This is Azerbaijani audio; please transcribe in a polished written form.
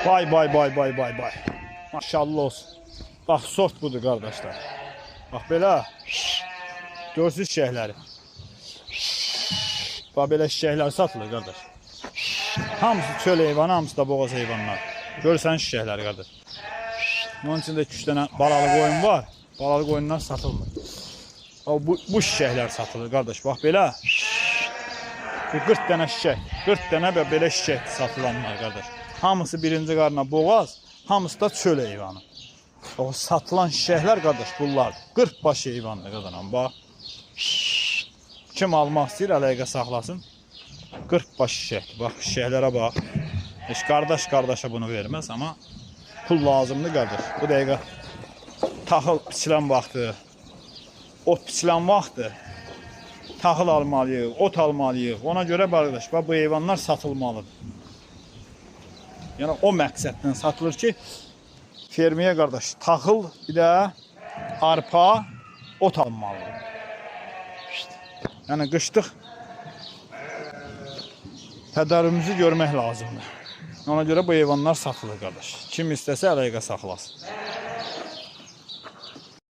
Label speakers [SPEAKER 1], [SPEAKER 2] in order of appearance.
[SPEAKER 1] Vay vay vay vay vay vay. Maşallah olsun. Bax sort budur qardaşlar. Bax belə. Görsüz şəhləri. Bax belə şəhlər satılır qardaş. Hamısı çöl heyvanı, hamısı da boğaz heyvanlar. Görsən şəhləri qardaş. Onun içində 2-3 dənə balalı qoyun var. Balalı qoyunlar satılmır. Bu şişəklər satılır qardaş. Bax belə. 40 dənə şişək. 40 dənə belə şişək satılanlar qardaş. Hamısı birinci qarına boğaz, hamısı da çöl heyvanı. O satılan şişəklər qardaş bunlardır. 40 baş heyvandır qazanan. Bax. Kim almaq istəyir əlaqə saxlasın. 40 baş şişəkdir. Bax şişəklərə bax. Heç qardaş qardaşa bunu verməz, amma pul lazımdır qardaş. Bu dəqiqə taxıl biçilən vaxtı, ot biçilən vaxtı taxıl almalıyıq, ot almalıyıq. Ona görə qardaş, bax bu heyvanlar satılmalıdır. Yəni o məqsədlə satılır ki, fermiyə qardaş taxıl, bir də arpa, ot almalıdır. Yəni qışlıq tədarümümüzü görmək lazımdır. Ona görə bu heyvanlar satılır qardaş. Kim istəsə əlaqə saxlasın.